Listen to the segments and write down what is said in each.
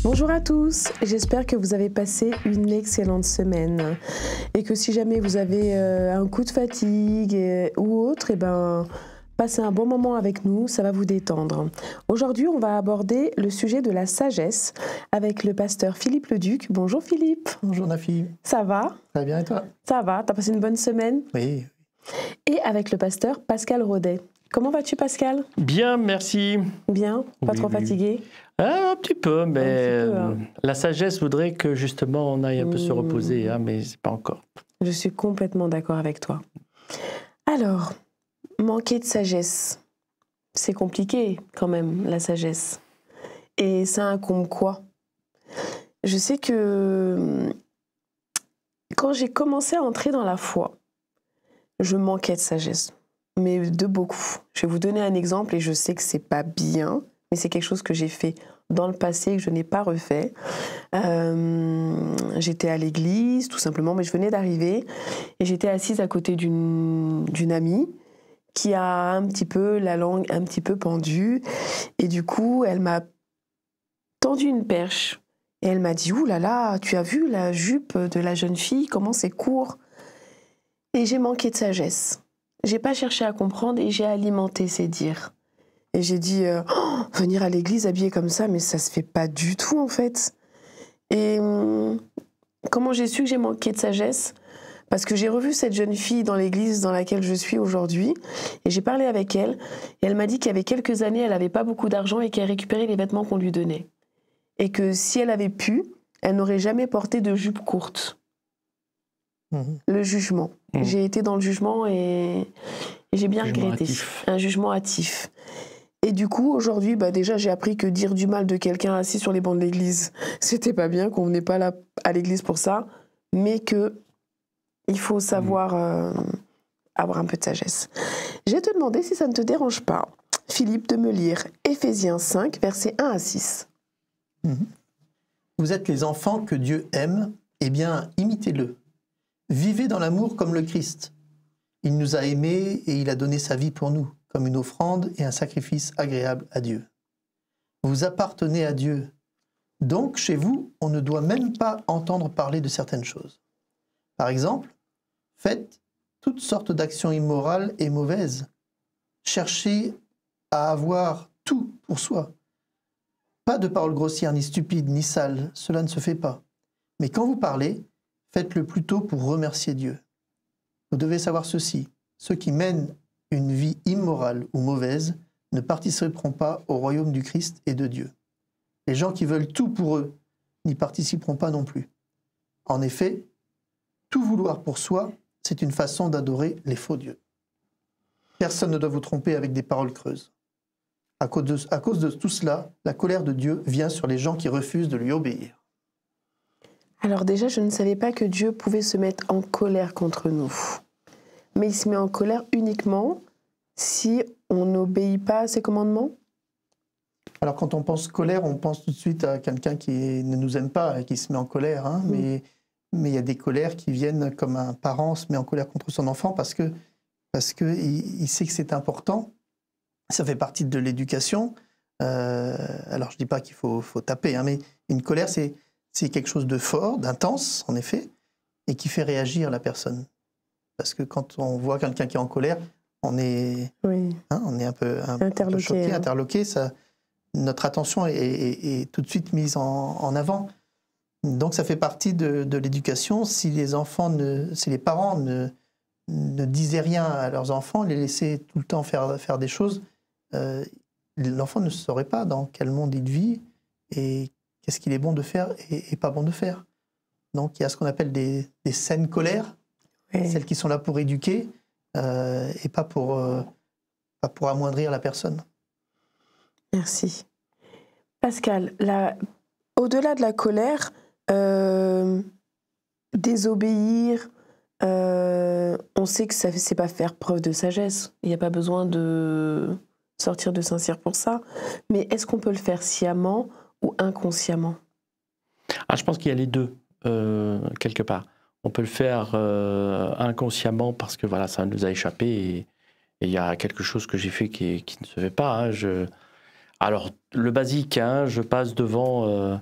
Bonjour à tous, j'espère que vous avez passé une excellente semaine et que si jamais vous avez un coup de fatigue ou autre, passez un bon moment avec nous, ça va vous détendre. Aujourd'hui, on va aborder le sujet de la sagesse avec le pasteur Philippe Leduc. Bonjour Philippe. Bonjour Nafi. Ça va? Très bien et toi? Ça va, t'as passé une bonne semaine? Oui. Et avec le pasteur Pascal Rodet. Comment vas-tu Pascal? Bien, merci. Bien, pas trop fatigué? Un petit peu, mais hein. La sagesse voudrait que justement on aille un peu se reposer, mais c'est pas encore. Je suis complètement d'accord avec toi. Alors, manquer de sagesse, c'est compliqué quand même, la sagesse. Et ça incombe quoi? Je sais que quand j'ai commencé à entrer dans la foi, je manquais de sagesse, mais de beaucoup. Je vais vous donner un exemple et je sais que c'est pas bien, mais c'est quelque chose que j'ai fait dans le passé et que je n'ai pas refait. J'étais à l'église, tout simplement, mais je venais d'arriver et j'étais assise à côté d'une amie qui a un petit peu la langue un petit peu pendue et du coup, elle m'a tendu une perche et elle m'a dit « Ouh là là, tu as vu la jupe de la jeune fille, comment c'est court ?» Et j'ai manqué de sagesse. J'ai pas cherché à comprendre et j'ai alimenté ses dires. Et j'ai dit oh, venir à l'église habillée comme ça, mais ça se fait pas du tout en fait. Et comment j'ai su que j'ai manqué de sagesse? Parce que j'ai revu cette jeune fille dans l'église dans laquelle je suis aujourd'hui et j'ai parlé avec elle et elle m'a dit qu'il y avait quelques années, elle n'avait pas beaucoup d'argent et qu'elle récupérait les vêtements qu'on lui donnait. Et que si elle avait pu, elle n'aurait jamais porté de jupe courte. Le jugement. J'ai été dans le jugement et j'ai bien regretté. Un jugement hâtif. Et du coup, aujourd'hui, déjà, j'ai appris que dire du mal de quelqu'un assis sur les bancs de l'église, c'était pas bien, qu'on venait pas là à l'église pour ça, mais que il faut savoir avoir un peu de sagesse. Je vais te demander, si ça ne te dérange pas, Philippe, de me lire Éphésiens 5, versets 1 à 6. Vous êtes les enfants que Dieu aime, eh bien, imitez-le. Vivez dans l'amour comme le Christ. Il nous a aimés et il a donné sa vie pour nous, comme une offrande et un sacrifice agréable à Dieu. Vous appartenez à Dieu. Donc, chez vous, on ne doit même pas entendre parler de certaines choses. Par exemple, faites toutes sortes d'actions immorales et mauvaises. Cherchez à avoir tout pour soi. Pas de paroles grossières, ni stupides, ni sales, cela ne se fait pas. Mais quand vous parlez, faites-le plutôt pour remercier Dieu. Vous devez savoir ceci, ceux qui mènent une vie immorale ou mauvaise ne participeront pas au royaume du Christ et de Dieu. Les gens qui veulent tout pour eux n'y participeront pas non plus. En effet, tout vouloir pour soi, c'est une façon d'adorer les faux dieux. Personne ne doit vous tromper avec des paroles creuses. À cause de tout cela, la colère de Dieu vient sur les gens qui refusent de lui obéir. Alors déjà, je ne savais pas que Dieu pouvait se mettre en colère contre nous. Mais il se met en colère uniquement si on n'obéit pas à ses commandements? Alors quand on pense colère, on pense tout de suite à quelqu'un qui ne nous aime pas et qui se met en colère. Mais il y a des colères qui viennent comme un parent se met en colère contre son enfant parce que il sait que c'est important. Ça fait partie de l'éducation. Alors je ne dis pas qu'il faut taper, mais une colère, c'est quelque chose de fort, d'intense, en effet, et qui fait réagir la personne. Parce que quand on voit quelqu'un qui est en colère, on est un peu choqué, interloqué. Notre attention est tout de suite mise en avant. Donc ça fait partie de l'éducation. Si les parents ne disaient rien à leurs enfants, les laissaient tout le temps faire des choses, l'enfant ne saurait pas dans quel monde il vit et qu'est-ce qu'il est bon de faire et pas bon de faire. Donc il y a ce qu'on appelle des saines colères, celles qui sont là pour éduquer et pas pour amoindrir la personne. Merci. Pascal, au-delà de la colère, désobéir, on sait que ça c'est pas faire preuve de sagesse. Il n'y a pas besoin de sortir de Saint-Cyr pour ça. Mais est-ce qu'on peut le faire sciemment ou inconsciemment? Je pense qu'il y a les deux, quelque part. On peut le faire inconsciemment parce que voilà, ça nous a échappé et il y a quelque chose que j'ai fait qui ne se fait pas. Alors, le basique, je passe devant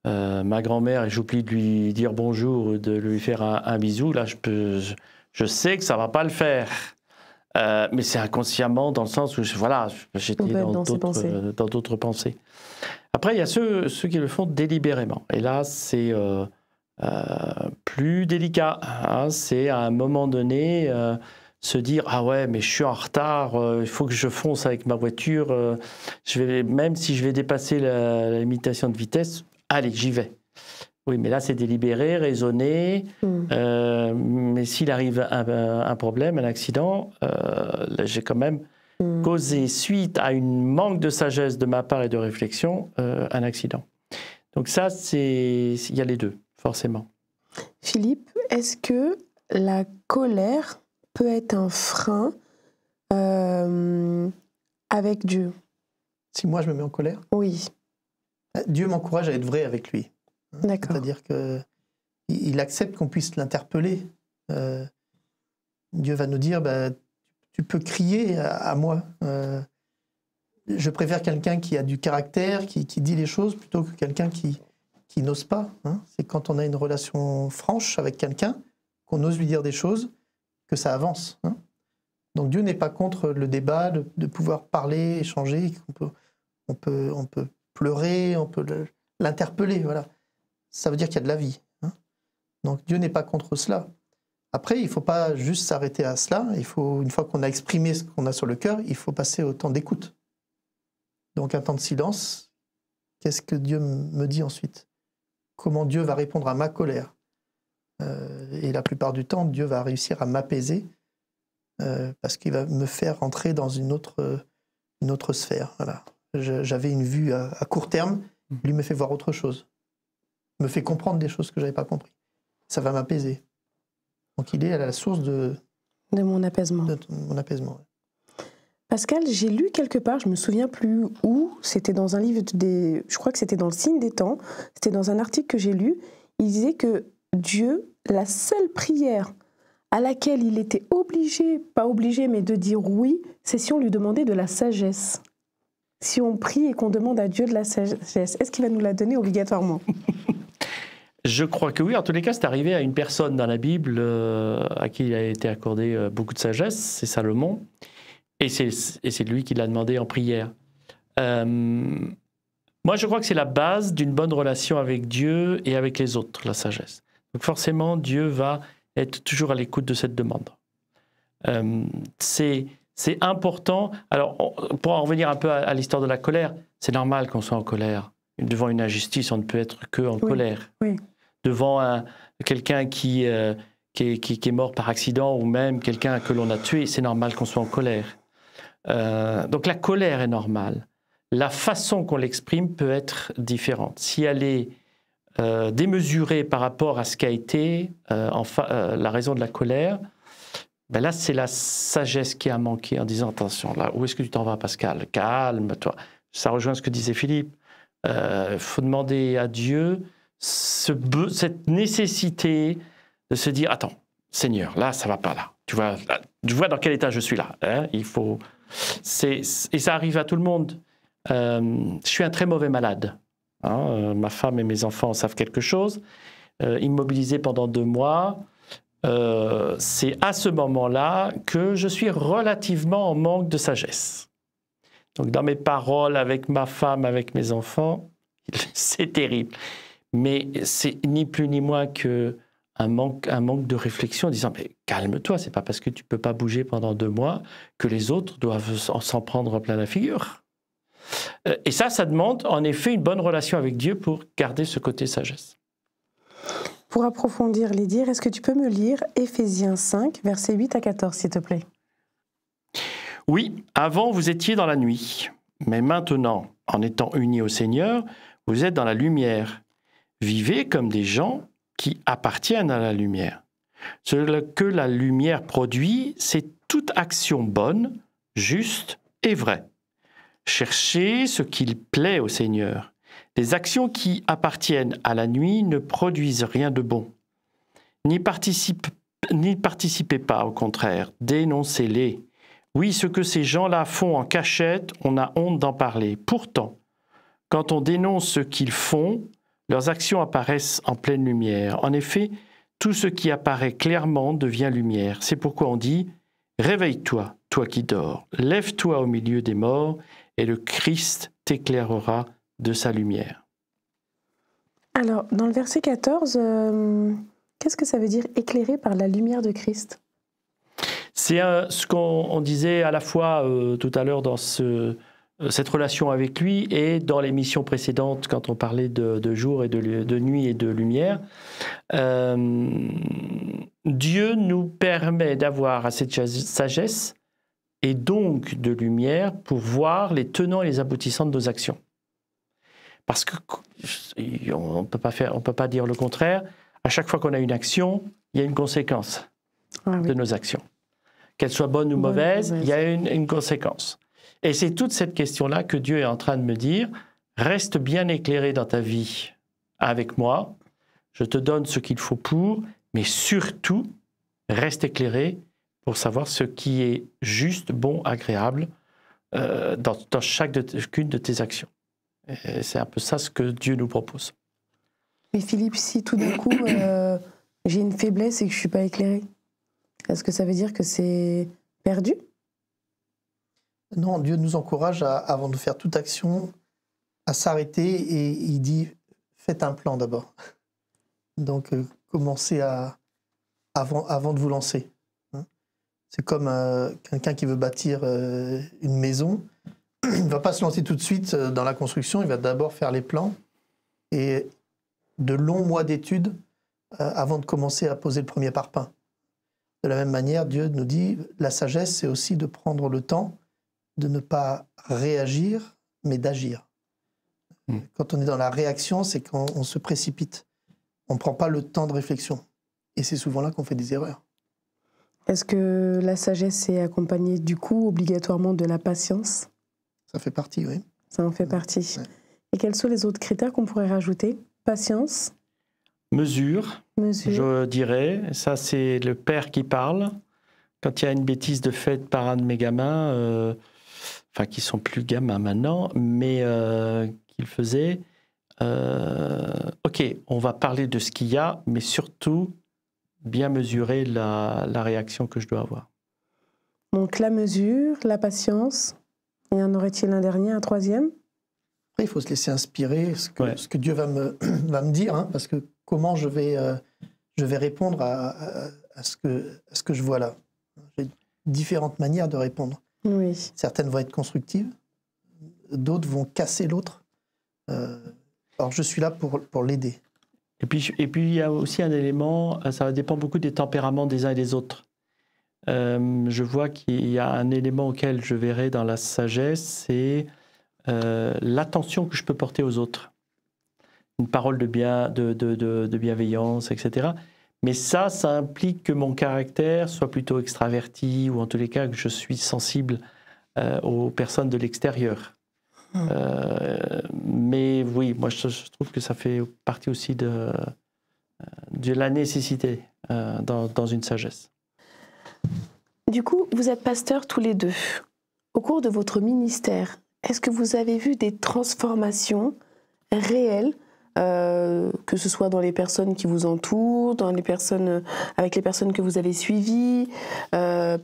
ma grand-mère et j'oublie de lui dire bonjour ou de lui faire un bisou, là, je sais que ça ne va pas le faire. Mais c'est inconsciemment dans le sens où j'étais dans d'autres pensées. Après, il y a ceux qui le font délibérément. Et là, c'est plus délicat. Hein. C'est à un moment donné se dire « Ah ouais, mais je suis en retard, il faut que je fonce avec ma voiture. Même si je vais dépasser la limitation de vitesse, allez, j'y vais. » Oui, mais là, c'est délibéré, raisonné. Mais s'il arrive un problème, un accident, j'ai quand même causé, suite à un manque de sagesse de ma part et de réflexion, un accident. Donc ça, il y a les deux, forcément. Philippe, est-ce que la colère peut être un frein avec Dieu? Si moi, je me mets en colère? Oui. Dieu m'encourage à être vrai avec lui. D'accord. C'est-à-dire qu'il accepte qu'on puisse l'interpeller. Dieu va nous dire, tu peux crier à moi. Je préfère quelqu'un qui a du caractère, qui dit les choses, plutôt que quelqu'un qui n'ose pas. Hein. C'est quand on a une relation franche avec quelqu'un, qu'on ose lui dire des choses, que ça avance. Hein. Donc Dieu n'est pas contre le débat, de pouvoir parler, échanger, on peut pleurer, on peut l'interpeller, voilà. Ça veut dire qu'il y a de la vie. Hein. Donc Dieu n'est pas contre cela. Après, il ne faut pas juste s'arrêter à cela. Une fois qu'on a exprimé ce qu'on a sur le cœur, il faut passer au temps d'écoute. Donc un temps de silence. Qu'est-ce que Dieu me dit ensuite? Comment Dieu va répondre à ma colère? Et la plupart du temps, Dieu va réussir à m'apaiser parce qu'il va me faire entrer dans une autre sphère. Voilà. J'avais une vue à court terme, lui me fait voir autre chose. Me fait comprendre des choses que je n'avais pas compris. Ça va m'apaiser. Donc il est à la source de mon apaisement. De mon apaisement. Pascal, j'ai lu quelque part, je ne me souviens plus où, c'était dans un livre, je crois que c'était dans le Signe des Temps, c'était dans un article que j'ai lu, il disait que Dieu, la seule prière à laquelle il était obligé, pas obligé, mais de dire oui, c'est si on lui demandait de la sagesse. Si on prie et qu'on demande à Dieu de la sagesse, est-ce qu'il va nous la donner obligatoirement? Je crois que oui. En tous les cas, c'est arrivé à une personne dans la Bible à qui il a été accordé beaucoup de sagesse, c'est Salomon. Et c'est lui qui l'a demandé en prière. Moi, je crois que c'est la base d'une bonne relation avec Dieu et avec les autres, la sagesse. Donc forcément, Dieu va être toujours à l'écoute de cette demande. C'est important. Alors, pour en revenir un peu à l'histoire de la colère, c'est normal qu'on soit en colère. Devant une injustice, on ne peut être que en colère. Oui. Devant quelqu'un qui est mort par accident ou même quelqu'un que l'on a tué, c'est normal qu'on soit en colère. Donc la colère est normale. La façon qu'on l'exprime peut être différente. Si elle est démesurée par rapport à ce qu'a été la raison de la colère, ben là, c'est la sagesse qui a manqué en disant « Attention, là, où est-ce que tu t'en vas, Pascal? Calme-toi. » Ça rejoint ce que disait Philippe. Faut demander à Dieu cette nécessité de se dire « Attends, Seigneur, là, ça va pas, là. Tu vois dans quel état je suis là. Hein, il faut... » Et ça arrive à tout le monde. Je suis un très mauvais malade. Hein, ma femme et mes enfants savent quelque chose. Immobilisé pendant 2 mois, c'est à ce moment-là que je suis relativement en manque de sagesse. Donc dans mes paroles avec ma femme, avec mes enfants, c'est terrible. Mais c'est ni plus ni moins qu'un manque de réflexion en disant « mais calme-toi, c'est pas parce que tu peux pas bouger pendant 2 mois que les autres doivent s'en prendre plein la figure. » Et ça demande en effet une bonne relation avec Dieu pour garder ce côté sagesse. Pour approfondir les dires, est-ce que tu peux me lire Éphésiens 5, versets 8 à 14, s'il te plaît? Oui, avant vous étiez dans la nuit, mais maintenant, en étant unis au Seigneur, vous êtes dans la lumière. Vivez comme des gens qui appartiennent à la lumière. Ce que la lumière produit, c'est toute action bonne, juste et vraie. Cherchez ce qu'il plaît au Seigneur. Les actions qui appartiennent à la nuit ne produisent rien de bon. N'y participez pas, au contraire, dénoncez-les. Oui, ce que ces gens-là font en cachette, on a honte d'en parler. Pourtant, quand on dénonce ce qu'ils font, leurs actions apparaissent en pleine lumière. En effet, tout ce qui apparaît clairement devient lumière. C'est pourquoi on dit « Réveille-toi, toi qui dors, lève-toi au milieu des morts, et le Christ t'éclairera de sa lumière. » Alors, dans le verset 14, qu'est-ce que ça veut dire « éclairé par la lumière de Christ » ? C'est ce qu'on disait à la fois tout à l'heure dans cette relation avec lui et dans l'émission précédente quand on parlait de jour et de nuit et de lumière. Dieu nous permet d'avoir assez de sagesse et donc de lumière pour voir les tenants et les aboutissants de nos actions. Parce qu'on ne peut pas dire le contraire. À chaque fois qu'on a une action, il y a une conséquence de nos actions. Qu'elle soit bonne ou mauvaise, il y a une conséquence. Et c'est toute cette question-là que Dieu est en train de me dire, reste bien éclairé dans ta vie avec moi, je te donne ce qu'il faut pour, mais surtout, reste éclairé pour savoir ce qui est juste, bon, agréable dans chacune de tes actions. Et c'est un peu ça ce que Dieu nous propose. Mais Philippe, si tout d'un coup, j'ai une faiblesse et que je ne suis pas éclairé, est-ce que ça veut dire que c'est perdu ? Non, Dieu nous encourage, avant de faire toute action, à s'arrêter et il dit « faites un plan d'abord ». Donc, commencez avant de vous lancer. C'est comme quelqu'un qui veut bâtir une maison. Il ne va pas se lancer tout de suite dans la construction, il va d'abord faire les plans et de longs mois d'études avant de commencer à poser le premier parpaing. De la même manière, Dieu nous dit, la sagesse, c'est aussi de prendre le temps de ne pas réagir, mais d'agir. Quand on est dans la réaction, c'est quand on se précipite. On ne prend pas le temps de réflexion. Et c'est souvent là qu'on fait des erreurs. Est-ce que la sagesse est accompagnée, du coup, obligatoirement de la patience ? Ça fait partie, oui. Ça en fait partie. Ouais. Et quels sont les autres critères qu'on pourrait rajouter ? Patience ? Mesure, je dirais. Ça, c'est le père qui parle. Quand il y a une bêtise de faite par un de mes gamins, qui sont plus gamins maintenant, mais qu'il faisait, ok, on va parler de ce qu'il y a, mais surtout bien mesurer la réaction que je dois avoir. Donc la mesure, la patience, et en aurait-il un dernier, un troisième ? Après, il faut se laisser inspirer ce que Dieu va me dire, hein, parce que comment je vais répondre à ce que je vois là. J'ai différentes manières de répondre. Oui. Certaines vont être constructives, d'autres vont casser l'autre. Alors je suis là pour l'aider. Et puis il y a aussi un élément, ça dépend beaucoup des tempéraments des uns et des autres. Je vois qu'il y a un élément auquel je verrai dans la sagesse, c'est l'attention que je peux porter aux autres. Une parole de bienveillance, etc. Mais ça implique que mon caractère soit plutôt extraverti, ou en tous les cas que je suis sensible aux personnes de l'extérieur. Mais oui, moi je trouve que ça fait partie aussi de la nécessité dans une sagesse. Du coup, vous êtes pasteurs tous les deux. Au cours de votre ministère, est-ce que vous avez vu des transformations réelles, que ce soit dans les personnes qui vous entourent, avec les personnes que vous avez suivies un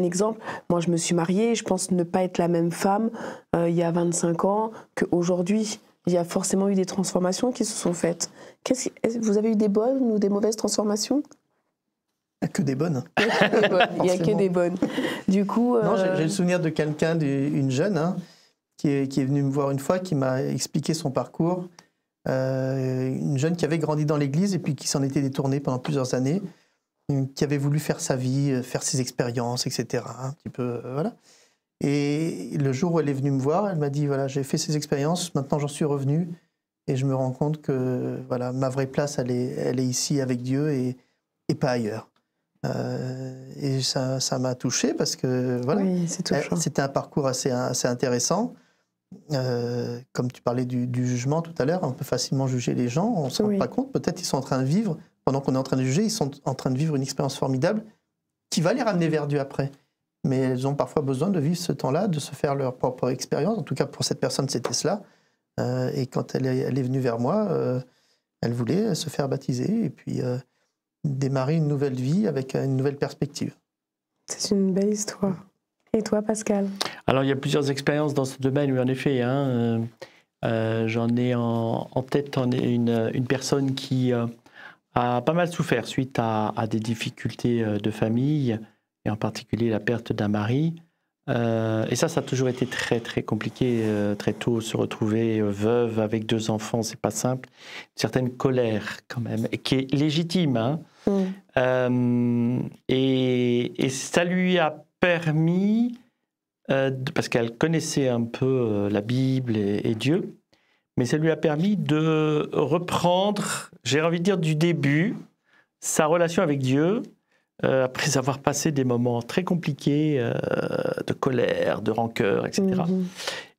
exemple, moi je me suis mariée, je pense ne pas être la même femme il y a 25 ans qu'aujourd'hui. Il y a forcément eu des transformations qui se sont faites. Vous avez eu des bonnes ou des mauvaises transformations ? Il n'y a que des bonnes. Il n'y a que des bonnes. Du coup, non, j'ai le souvenir de quelqu'un, une jeune, qui est venue me voir une fois, qui m'a expliqué son parcours. Une jeune qui avait grandi dans l'église et puis qui s'en était détournée pendant plusieurs années, qui avait voulu faire sa vie, faire ses expériences, etc. Un petit peu, voilà. Et le jour où elle est venue me voir, elle m'a dit, voilà, j'ai fait ces expériences, maintenant j'en suis revenu et je me rends compte que voilà, ma vraie place, elle est ici avec Dieu et pas ailleurs. Et ça m'a touché parce que voilà, oui, c'était un parcours assez intéressant. Comme tu parlais du jugement tout à l'heure, on peut facilement juger les gens, on ne se rend pas compte. Peut-être ils sont en train de vivre, pendant qu'on est en train de juger, ils sont en train de vivre une expérience formidable qui va les ramener vers Dieu après. Mais elles ont parfois besoin de vivre ce temps-là, de se faire leur propre expérience. En tout cas, pour cette personne, c'était cela. Et quand elle est venue vers moi, elle voulait se faire baptiser et puis démarrer une nouvelle vie avec une nouvelle perspective. C'est une belle histoire. Et toi, Pascal? Alors, il y a plusieurs expériences dans ce domaine, oui, en effet. J'en ai en tête une personne qui a pas mal souffert suite à des difficultés de famille, et en particulier la perte d'un mari. Et ça a toujours été très, très compliqué. Très tôt, se retrouver veuve avec 2 enfants, c'est pas simple. Une certaine colère, quand même, et qui est légitime. Et ça lui a permis, parce qu'elle connaissait un peu la Bible et Dieu, mais ça lui a permis de reprendre, j'ai envie de dire du début, sa relation avec Dieu, après avoir passé des moments très compliqués de colère, de rancœur, etc.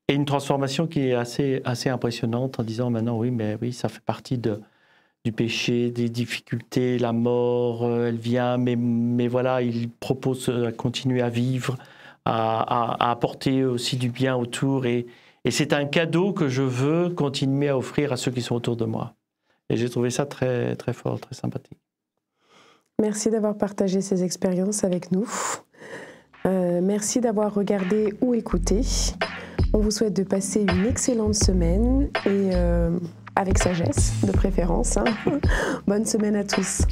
Et une transformation qui est assez impressionnante en disant maintenant, oui, ça fait partie du péché, des difficultés, la mort, elle vient, mais voilà, il propose de continuer à vivre, à apporter aussi du bien autour. Et c'est un cadeau que je veux continuer à offrir à ceux qui sont autour de moi. Et j'ai trouvé ça très, très fort, très sympathique. Merci d'avoir partagé ces expériences avec nous. Merci d'avoir regardé ou écouté. On vous souhaite de passer une excellente semaine et avec sagesse de préférence. Bonne semaine à tous.